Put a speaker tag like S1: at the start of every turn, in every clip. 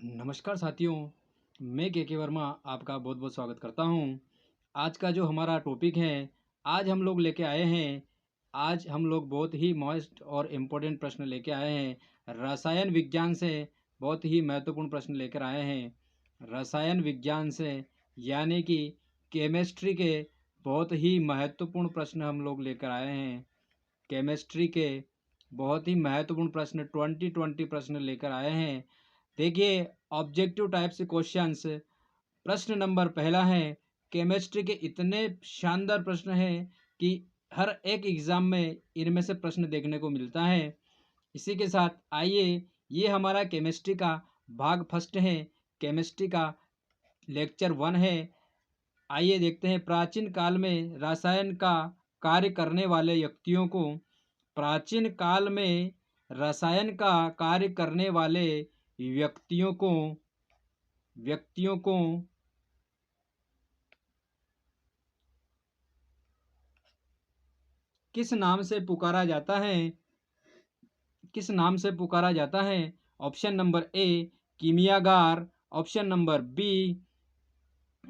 S1: नमस्कार साथियों, मैं के वर्मा आपका बहुत बहुत स्वागत करता हूं। आज का जो हमारा टॉपिक है, आज हम लोग लेके आए हैं। आज हम लोग बहुत ही मस्त और इम्पोर्टेंट प्रश्न लेके आए हैं। रसायन विज्ञान से बहुत ही महत्वपूर्ण प्रश्न लेकर आए हैं। रसायन विज्ञान से यानी कि केमिस्ट्री के बहुत ही महत्वपूर्ण प्रश्न हम लोग लेकर आए हैं। केमिस्ट्री के बहुत ही महत्वपूर्ण प्रश्न 2020 प्रश्न लेकर आए हैं। देखिए, ऑब्जेक्टिव टाइप से क्वेश्चंस। प्रश्न नंबर पहला है, केमिस्ट्री के इतने शानदार प्रश्न हैं कि हर एक एग्जाम में इनमें से प्रश्न देखने को मिलता है। इसी के साथ आइए, ये हमारा केमिस्ट्री का भाग फर्स्ट है, केमिस्ट्री का लेक्चर 1 है। आइए देखते हैं, प्राचीन काल में रसायन का कार्य करने वाले व्यक्तियों को प्राचीन काल में रसायन का कार्य करने वाले व्यक्तियों को किस नाम से पुकारा जाता है? किस नाम से पुकारा जाता है? ऑप्शन नंबर ए कीमियागार, ऑप्शन नंबर बी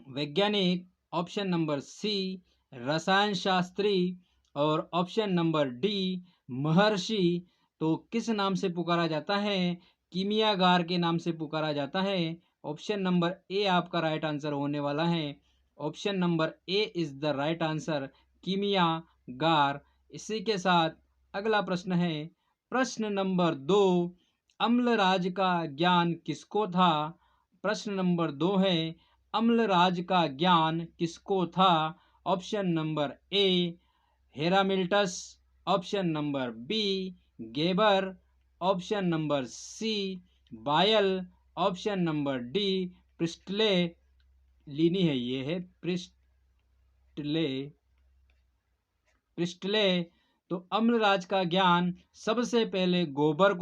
S1: वैज्ञानिक, ऑप्शन नंबर सी रसायन शास्त्री और ऑप्शन नंबर डी महर्षि। तो किस नाम से पुकारा जाता है? कीमियागार के नाम से पुकारा जाता है। ऑप्शन नंबर ए आपका राइट आंसर होने वाला है। Option number A is the right answer, कीमियागार। इसी के साथ अगला प्रश्न है, प्रश्न नंबर 2, अम्लराज का ज्ञान किसको था? प्रश्न नंबर 2 है, अम्लराज का ज्ञान किसको था? ऑप्शन नंबर ए हेरामिल्टस, option number B Geber, option number C Boyle, option number D Priestley. लीनी है, ये है प्रिस्टले। तो अम्लराज का ज्ञान सबसे पहले गेबर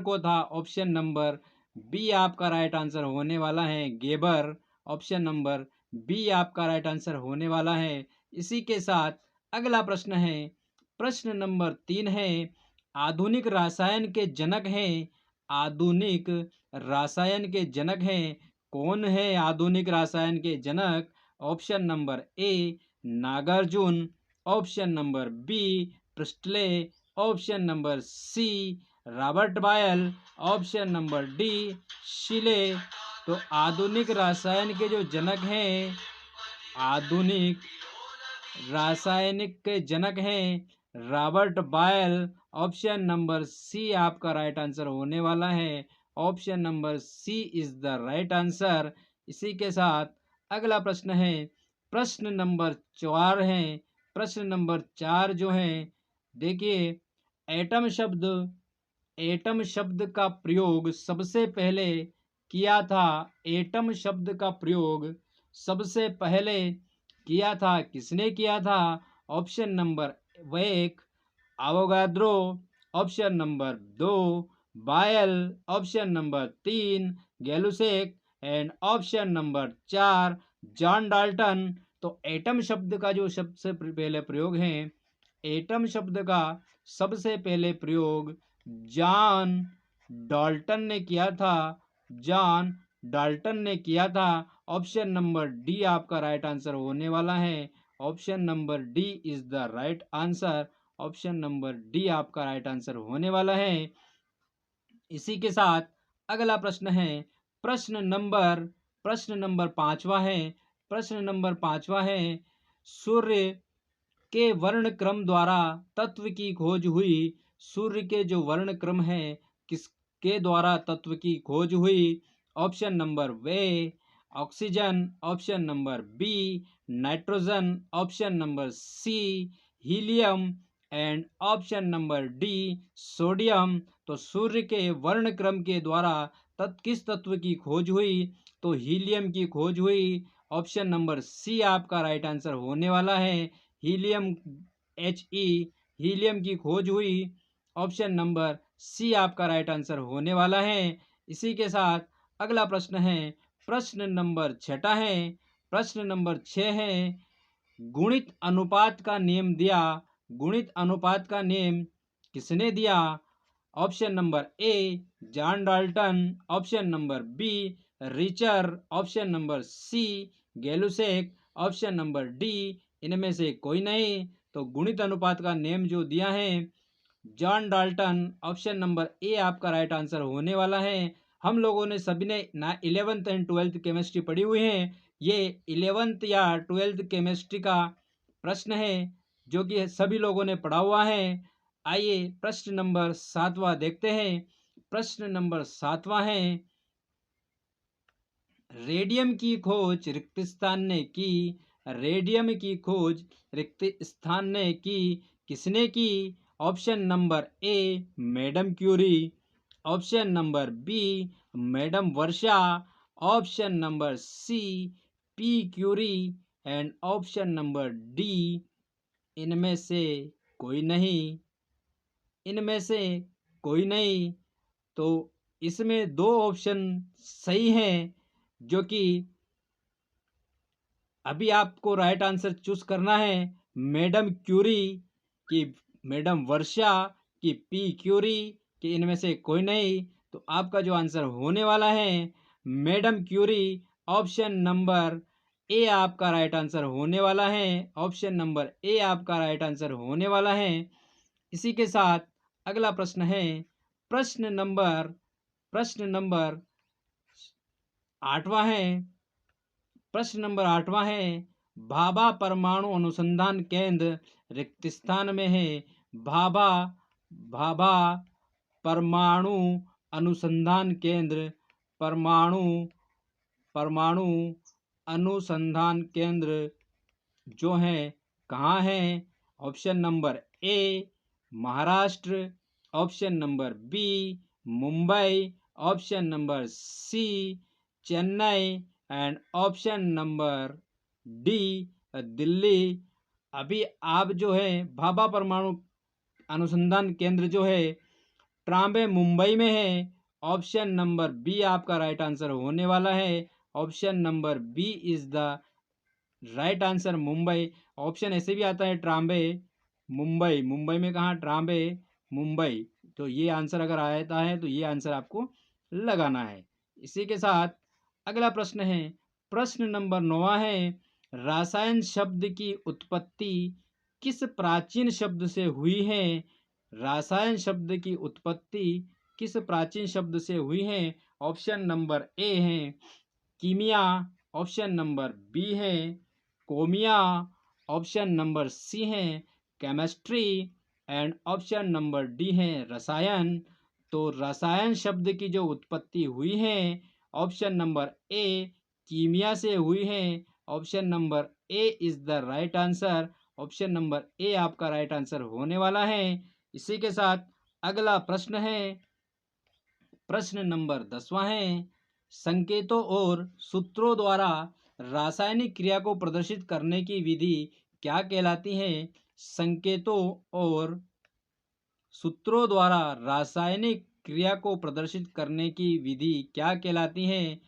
S1: को था। ऑप्शन नंबर बी आपका राइट आंसर होने वाला है, गेबर। ऑप्शन नंबर बी आपका राइट आंसर होने वाला है। इसी के साथ अगला प्रश्न है, प्रश्न नंबर 3 है, आधुनिक रसायन के जनक हैं। आधुनिक रसायन के जनक हैं, कौन है आधुनिक रसायन के जनक? Option number A Nagarjuna, option number B Priestley, option number C Robert Boyle, option number D Scheele. तो आधुनिक रसायन के जो जनक हैं, आधुनिक रासायनिक के जनक हैं रॉबर्ट बायल। ऑप्शन नंबर सी आपका राइट आंसर होने वाला है। Option number C is the right answer. इसी के साथ अगला प्रश्न है, प्रश्न नंबर 4 है। प्रश्न नंबर 4 जो है, देखिए, एटम शब्द का प्रयोग सबसे पहले किया था। एटम शब्द का प्रयोग सबसे पहले किया था, किसने किया था? Option number 1 Avogadro, option number 2 बायल, option number 3 Gay-Lussac and option number 4 John Dalton. तो एटम शब्द का जो सबसे पहले प्रयोग है, एटम शब्द का सबसे पहले प्रयोग जॉन डाल्टन ने किया था। जॉन डाल्टन ने किया था। ऑप्शन नंबर डी आपका राइट आंसर होने वाला है। Option number D is the right answer. Option number D आपका राइट आंसर होने वाला है। इसी के साथ अगला प्रश्न है, प्रश्न नंबर 5वां है। प्रश्न नंबर 5वां है, सूर्य के वर्ण क्रम द्वारा तत्व की खोज हुई। सूर्य के जो वर्ण क्रम है, किसके द्वारा तत्व की खोज हुई? ऑप्शन नंबर वे oxygen, option number B nitrogen, option number C helium and option number D sodium. तो सूर्य के वर्ण क्रम के द्वारा किस तत्व की खोज हुई? तो हीलियम की खोज हुई। ऑप्शन नंबर सी आपका राइट आंसर होने वाला है, हीलियम हीलियम की खोज हुई। ऑप्शन नंबर सी आपका राइट आंसर होने वाला है। इसी के साथ अगला प्रश्न है, प्रश्न नंबर 6 है। प्रश्न नंबर 6 है, गुणित अनुपात का नियम दिया। गुणित अनुपात का नियम किसने दिया? Option number A John Dalton, option number B Richter, option number C Gay Lussac, option number D इनमें से कोई नहीं। तो गुणित अनुपात का नेम जो दिया है John Dalton, option number A आपका राइट आंसर होने वाला है। हम लोगों ने सभी ने ना 11th एंड 12th केमिस्ट्री पढ़ी हुई है। ये 11th या 12th केमिस्ट्री का प्रश्न है जो कि सभी लोगों ने पढ़ा हुआ है। आइए प्रश्न नंबर 7वां देखते हैं। प्रश्न नंबर 7वां है, रेडियम की खोज रिक्त स्थान ने की। रेडियम की खोज रिक्त स्थान ने की, किसने की? Option number A madam Curie, option number B madam Varsha, option number C P Curie and option number D इनमें से कोई नहीं। इनमें से कोई नहीं। तो इसमें दो ऑप्शन सही हैं जो कि अभी आपको राइट आंसर चूज करना है। मैडम क्यूरी की मैडम वर्षा की पी क्यूरी कि इनमें से कोई नहीं। तो आपका जो आंसर होने वाला है madam Curie, option number A आपका राइट आंसर होने वाला है। ऑप्शन नंबर ए आपका राइट आंसर होने वाला है। इसी के साथ अगला प्रश्न है, प्रश्न नंबर 8वां है। प्रश्न नंबर 8वां है, भाभा परमाणु अनुसंधान केंद्र रिक्त स्थान में है। भाभा भाभा परमाणु अनुसंधान केंद्र, परमाणु परमाणु अनुसंधान केंद्र जो है कहाँ है? Option number A Maharashtra, option number B Mumbai, option number C Chennai and option number D Delhi. अभी आप जो है भाभा परमाणु अनुसंधान केंद्र जो है ट्राम्बे मुंबई में है। ऑप्शन नंबर बी आपका राइट आंसर होने वाला है। Option number B is the right answer Mumbai. Option ऐसे भी आता है ट्राम्बे मुंबई, मुंबई में कहाँ? ट्राम्बे मुंबई। तो ये आंसर अगर आता है तो ये आंसर आपको लगाना है। इसी के साथ अगला प्रश्न है, प्रश्न नंबर 9 है, रासायन शब्द की उत्पत्ति किस प्राचीन शब्द से हुई है? रासायन शब्द की उत्पत्ति किस प्राचीन शब्द से हुई है? ऑप्शन नंबर ए है कीमिया, ऑप्शन नंबर बी है कोमिया, ऑप्शन नंबर सी है chemistry and option number D है रसायन। तो रसायन शब्द की जो उत्पत्ति हुई है ऑप्शन नंबर ए कीमिया से हुई है। Option number A is the right answer. Option number A आपका राइट आंसर होने वाला है। इसी के साथ अगला प्रश्न है, प्रश्न नंबर 10वां है, संकेतों और सूत्रों द्वारा रासायनिक क्रिया को प्रदर्शित करने की विधि क्या कहलाती है? संकेतों और सूत्रों द्वारा रासायनिक क्रिया को प्रदर्शित करने की विधि क्या कहलाती है?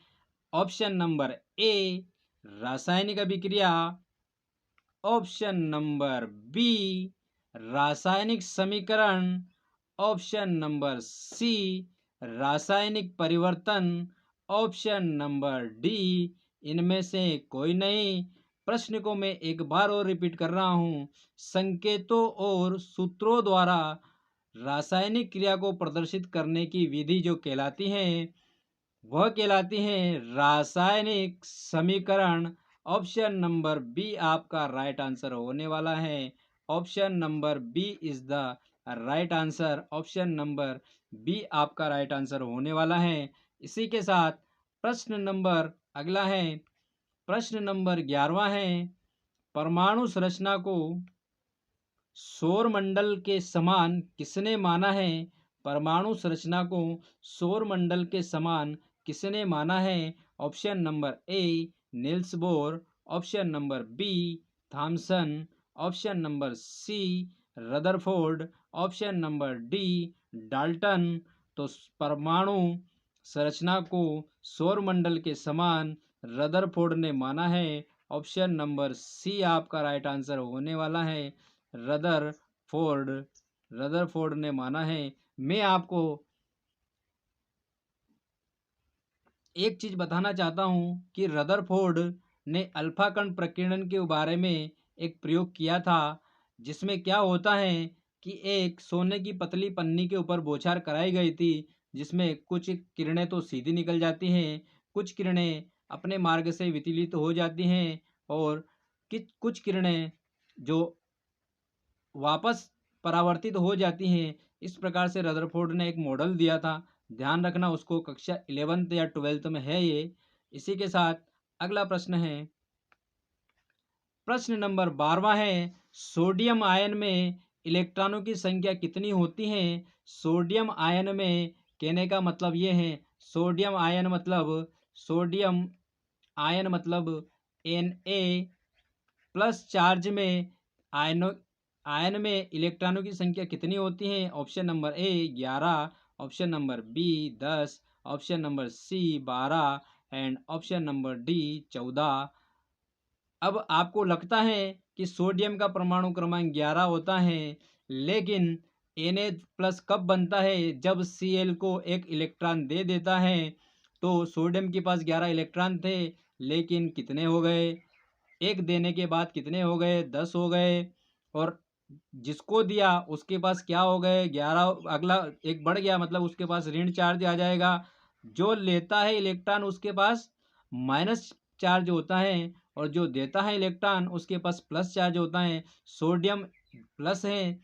S1: ऑप्शन नंबर ए रासायनिक अभिक्रिया, ऑप्शन नंबर बी रासायनिक समीकरण, ऑप्शन नंबर सी रासायनिक परिवर्तन, ऑप्शन नंबर डी इनमें से कोई नहीं। प्रश्न को मैं एक बार और रिपीट कर रहा हूँ, संकेतों और सूत्रों द्वारा रासायनिक क्रिया को प्रदर्शित करने की विधि जो कहलाती है वह कहलाती है रासायनिक समीकरण। ऑप्शन नंबर बी आपका राइट आंसर होने वाला है। Option number B is the right answer. Option number B आपका राइट आंसर होने वाला है। इसी के साथ प्रश्न नंबर अगला है, प्रश्न नंबर 11वां है, परमाणु संरचना को सौर मंडल के समान किसने माना है? परमाणु संरचना को सौर मंडल के समान किसने माना है? Option number A Niels Bohr, option number B Thomson, option number C Rutherford, option number D Dalton. तो परमाणु संरचना को सौर मंडल के समान रदरफोर्ड ने माना है। ऑप्शन नंबर सी आपका राइट आंसर होने वाला है। रदरफोर्ड, रदरफोर्ड ने माना है। मैं आपको एक चीज़ बताना चाहता हूँ कि रदरफोर्ड ने अल्फा कण प्रकीर्णन के बारे में एक प्रयोग किया था, जिसमें क्या होता है कि एक सोने की पतली पन्नी के ऊपर बौछार कराई गई थी, जिसमें कुछ किरणें तो सीधी निकल जाती हैं, कुछ किरणें अपने मार्ग से विचलित हो जाती हैं और कुछ किरणें जो वापस परावर्तित हो जाती हैं। इस प्रकार से रदरफोर्ड ने एक मॉडल दिया था। ध्यान रखना, उसको कक्षा 11th या 12th में है ये। इसी के साथ अगला प्रश्न है, प्रश्न नंबर 12वां है, सोडियम आयन में इलेक्ट्रॉनों की संख्या कितनी होती है? सोडियम आयन में कहने का मतलब ये है, सोडियम आयन मतलब Na प्लस चार्ज में आयनों आयन में इलेक्ट्रॉनों की संख्या कितनी होती है? Option number A 11, option number B 10, option number C 12 and option number D 14। अब आपको लगता है कि सोडियम का परमाणु क्रमांक 11 होता है, लेकिन Na प्लस कब बनता है? जब Cl को एक इलेक्ट्रॉन दे देता है। तो सोडियम के पास 11 इलेक्ट्रॉन थे, लेकिन कितने हो गए? एक देने के बाद कितने हो गए? 10 हो गए। और जिसको दिया उसके पास क्या हो गए? 11। अगला एक बढ़ गया, मतलब उसके पास ऋण चार्ज आ जाएगा। जो लेता है इलेक्ट्रॉन उसके पास माइनस चार्ज होता है, और जो देता है इलेक्ट्रॉन उसके पास प्लस चार्ज होता है। सोडियम प्लस है,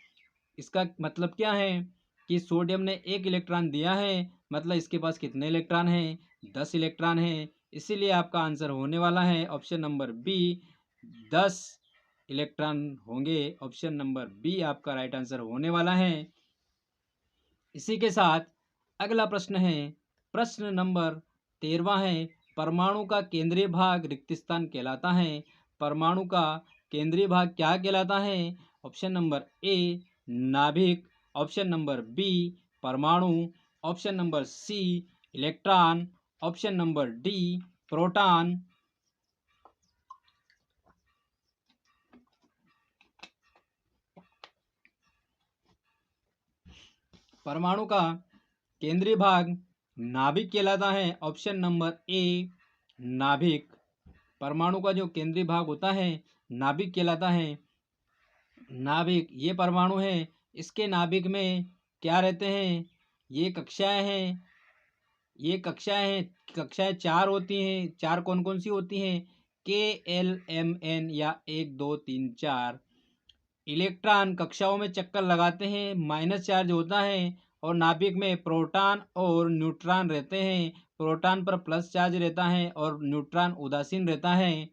S1: इसका मतलब क्या है कि सोडियम ने एक इलेक्ट्रॉन दिया है, मतलब इसके पास कितने इलेक्ट्रॉन हैं? 10 इलेक्ट्रॉन हैं। इसीलिए आपका आंसर होने वाला है ऑप्शन नंबर बी, 10 इलेक्ट्रॉन होंगे। ऑप्शन नंबर बी आपका राइट आंसर होने वाला है। इसी के साथ अगला प्रश्न है, प्रश्न नंबर 13वां है, परमाणु का केंद्रीय भाग रिक्त स्थान कहलाता है। परमाणु का केंद्रीय भाग क्या कहलाता है? ऑप्शन नंबर ए नाभिक, ऑप्शन नंबर बी परमाणु, option number C electron, option number D proton. परमाणु का केंद्रीय भाग नाभिक कहलाता है। ऑप्शन नंबर ए नाभिक। परमाणु का जो केंद्रीय भाग होता है नाभिक कहलाता है। नाभिक ये परमाणु है, इसके नाभिक में क्या रहते हैं? ये कक्षाएं हैं, कक्षाएं 4 होती हैं। 4 कौन कौन सी होती हैं? KLMN या 1 2 3 4। इलेक्ट्रॉन कक्षाओं में चक्कर लगाते हैं, माइनस चार्ज होता है, और नाभिक में प्रोटॉन और न्यूट्रॉन रहते हैं। प्रोटॉन पर प्लस चार्ज रहता है और न्यूट्रॉन उदासीन रहता है।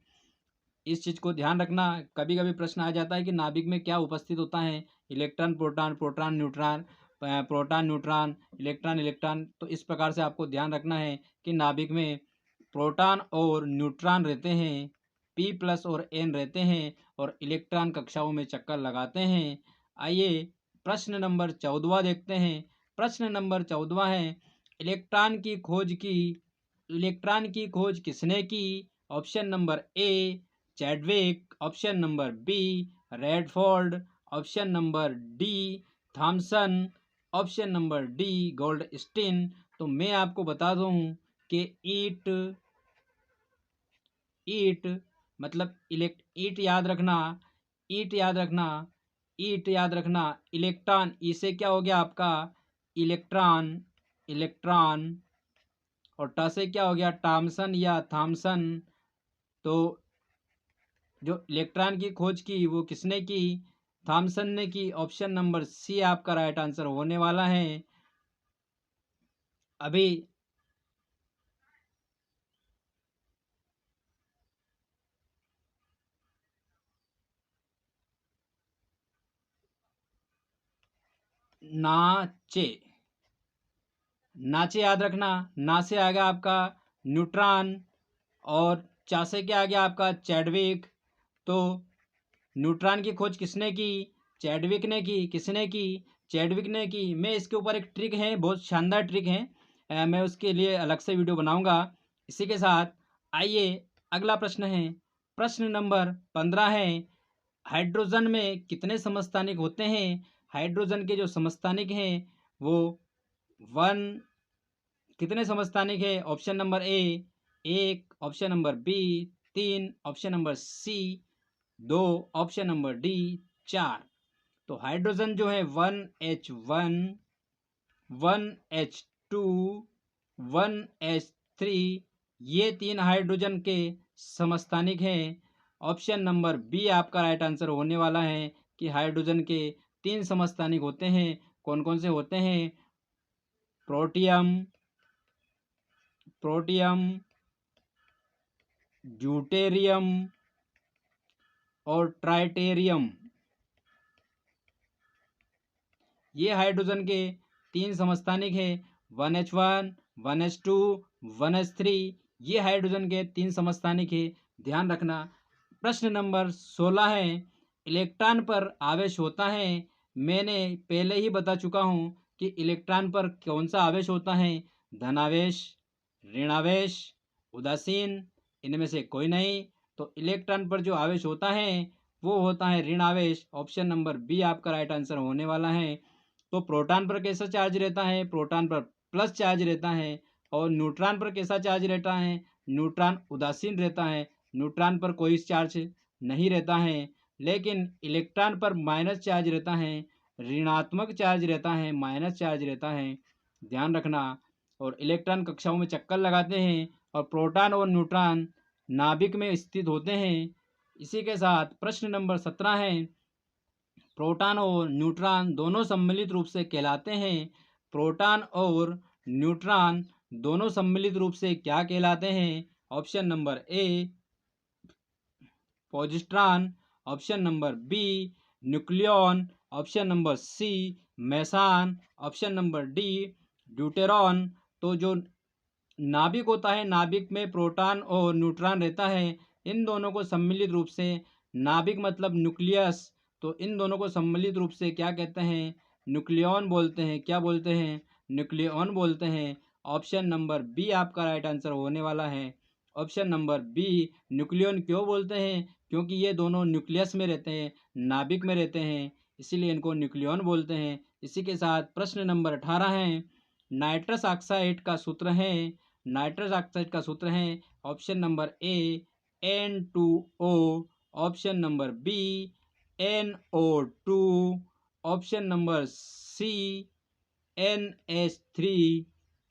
S1: इस चीज़ को ध्यान रखना। कभी कभी प्रश्न आ जाता है कि नाभिक में क्या उपस्थित होता है? Electron proton, proton neutron, proton neutron, electron electron. तो इस प्रकार से आपको ध्यान रखना है कि नाभिक में प्रोटॉन और न्यूट्रॉन रहते हैं, P प्लस और N रहते हैं, और इलेक्ट्रॉन कक्षाओं में चक्कर लगाते हैं। आइए प्रश्न नंबर 14वां देखते हैं। प्रश्न नंबर 14वां है, इलेक्ट्रॉन की खोज किसने की? Option number A Chadwick, option number B Redford, option number D Thomson, option number D Goldstein. तो मैं आपको बता दूं कि ईट ईट मतलब ईट याद रखना, ईट याद रखना, ईट याद रखना। इलेक्ट्रॉन, इसे क्या हो गया आपका? Electron, electron. और ट से क्या हो गया? टॉमसन या थॉमसन। तो जो इलेक्ट्रॉन की खोज की वो किसने की? थॉमसन ने की। ऑप्शन नंबर सी आपका राइट आंसर होने वाला है। अभी नाचे, नाचे याद रखना। ना से आ गया आपका न्यूट्रॉन, और चा से क्या आ गया आपका? चैडविक। तो न्यूट्रॉन की खोज किसने की? चैडविक ने की। किसने की? चैडविक ने की। मैं इसके ऊपर एक ट्रिक है, बहुत शानदार ट्रिक है, मैं उसके लिए अलग से वीडियो बनाऊंगा। इसी के साथ आइए अगला प्रश्न है। प्रश्न नंबर 15 है, हाइड्रोजन में कितने समस्थानिक होते हैं? हाइड्रोजन के जो समस्थानिक हैं वो 1 कितने समस्थानिक है? Option number A 1, option number B 3, option number C 2, option number D 4। तो हाइड्रोजन जो है 1H1, 1H2, 1H3, ये 3 हाइड्रोजन के समस्थानिक हैं। ऑप्शन नंबर बी आपका राइट आंसर होने वाला है कि हाइड्रोजन के 3 समस्थानिक होते हैं। कौन कौन से होते हैं? प्रोटियम, ड्यूटेरियम और ट्राइटेरियम। ये हाइड्रोजन के 3 समस्थानिक हैं। 1H1, 1H2, 1H3, ये हाइड्रोजन के 3 समस्थानिक है। ध्यान रखना। प्रश्न नंबर 16 है, इलेक्ट्रॉन पर आवेश होता है। मैंने पहले ही बता चुका हूँ कि इलेक्ट्रॉन पर कौन सा आवेश होता है? धनावेश, ऋणावेश, उदासीन, इनमें से कोई नहीं। तो इलेक्ट्रॉन पर जो आवेश होता है वो होता है ऋण आवेश। ऑप्शन नंबर बी आपका राइट आंसर होने वाला है। तो प्रोटॉन पर कैसा चार्ज रहता है? प्रोटॉन पर प्लस चार्ज रहता है। और न्यूट्रॉन पर कैसा चार्ज रहता है? न्यूट्रॉन उदासीन रहता है। न्यूट्रॉन पर कोई चार्ज नहीं रहता है। लेकिन इलेक्ट्रॉन पर माइनस चार्ज रहता है, ऋणात्मक चार्ज रहता है, माइनस चार्ज रहता है। ध्यान रखना। और इलेक्ट्रॉन कक्षाओं में चक्कर लगाते हैं और प्रोटॉन और न्यूट्रॉन नाभिक में स्थित होते हैं। इसी के साथ प्रश्न नंबर 17 है, प्रोटॉन और न्यूट्रॉन दोनों सम्मिलित रूप से कहलाते हैं। प्रोटॉन और न्यूट्रॉन दोनों सम्मिलित रूप से क्या कहलाते हैं? Option number A positron, option number B nucleon, option number C meson, option number D deuteron. तो जो नाभिक होता है, नाभिक में प्रोटॉन और न्यूट्रॉन रहता है। इन दोनों को सम्मिलित रूप से, नाभिक मतलब न्यूक्लियस, तो इन दोनों को सम्मिलित रूप से क्या कहते हैं? न्यूक्लियॉन बोलते हैं। क्या बोलते हैं? न्यूक्लियॉन बोलते हैं। ऑप्शन नंबर बी आपका राइट आंसर होने वाला है। Option number B. न्यूक्लियॉन क्यों बोलते हैं? क्योंकि ये दोनों न्यूक्लियस में रहते हैं, नाभिक में रहते हैं, इसीलिए इनको न्यूक्लियॉन बोलते हैं। इसी के साथ प्रश्न नंबर 18 है, नाइट्रस ऑक्साइड का सूत्र है। नाइट्रस ऑक्साइड का सूत्र है option number A N2O, option number B NO2, option number C NH3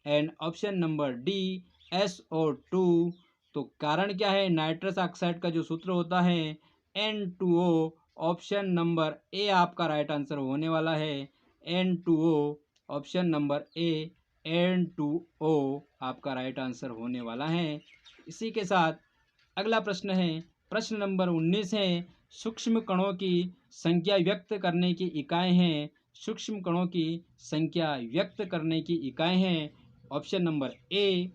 S1: and option number D SO2। तो कारण क्या है? नाइट्रस ऑक्साइड का जो सूत्र होता है N2O। ऑप्शन नंबर ए आपका राइट आंसर होने वाला है। N2O, option number A N2O आपका राइट आंसर होने वाला है। इसी के साथ अगला प्रश्न है, प्रश्न नंबर 19 है, सूक्ष्म कणों की संख्या व्यक्त करने की इकाई हैं। सूक्ष्म कणों की संख्या व्यक्त करने की इकाई हैं। Option number A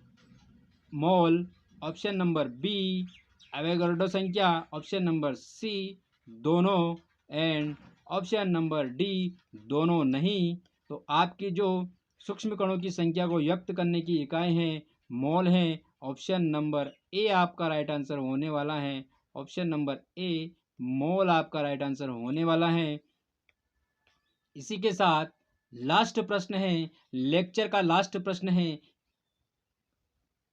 S1: mole, option number B Avogadro संख्या, ऑप्शन नंबर सी दोनों एंड ऑप्शन नंबर डी दोनों नहीं। तो आपकी जो सूक्ष्म कणों की संख्या को व्यक्त करने की इकाई है मोल है। ऑप्शन नंबर ए आपका राइट आंसर होने वाला है। ऑप्शन नंबर ए मोल आपका राइट आंसर होने वाला है। इसी के साथ लास्ट प्रश्न है, लेक्चर का लास्ट प्रश्न है,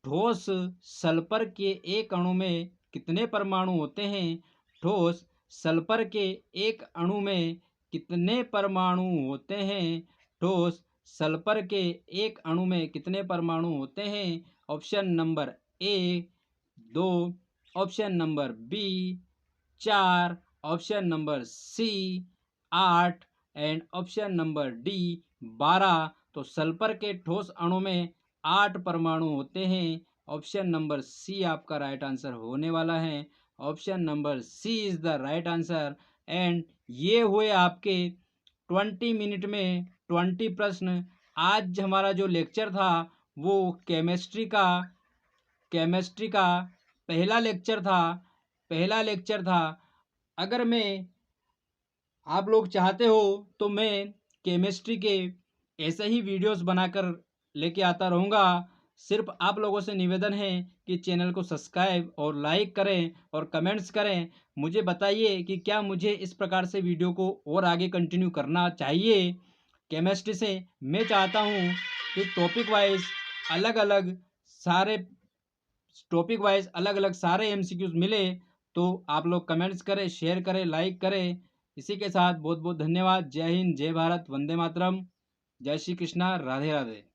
S1: ठोस सल्फर के एक अणु में कितने परमाणु होते हैं? ठोस सल्फर के एक अणु में कितने परमाणु होते हैं? ठोस सल्फर के एक अणु में कितने परमाणु होते हैं? Option number A 2, option number B 4, option number C 8 and option number D 12। तो सल्फर के ठोस अणु में 8 परमाणु होते हैं। ऑप्शन नंबर सी आपका राइट आंसर होने वाला है। Option number C is the right answer. And ये हुए आपके 20 मिनट में 20 प्रश्न। आज हमारा जो लेक्चर था वो केमिस्ट्री का पहला लेक्चर था। अगर आप लोग चाहते हो तो मैं केमिस्ट्री के ऐसे ही वीडियोस बनाकर लेके आता रहूँगा। सिर्फ आप लोगों से निवेदन है कि चैनल को सब्सक्राइब और लाइक करें और कमेंट्स करें। मुझे बताइए कि क्या मुझे इस प्रकार से वीडियो को और आगे कंटिन्यू करना चाहिए केमिस्ट्री से। मैं चाहता हूँ कि टॉपिक वाइज अलग अलग सारे टॉपिक वाइज अलग अलग सारे एमसीक्यूज मिले तो आप लोग कमेंट्स करें, शेयर करें, लाइक करें। इसी के साथ बहुत बहुत धन्यवाद। जय हिंद, जय भारत, वंदे मातरम, जय श्री कृष्णा, राधे राधे।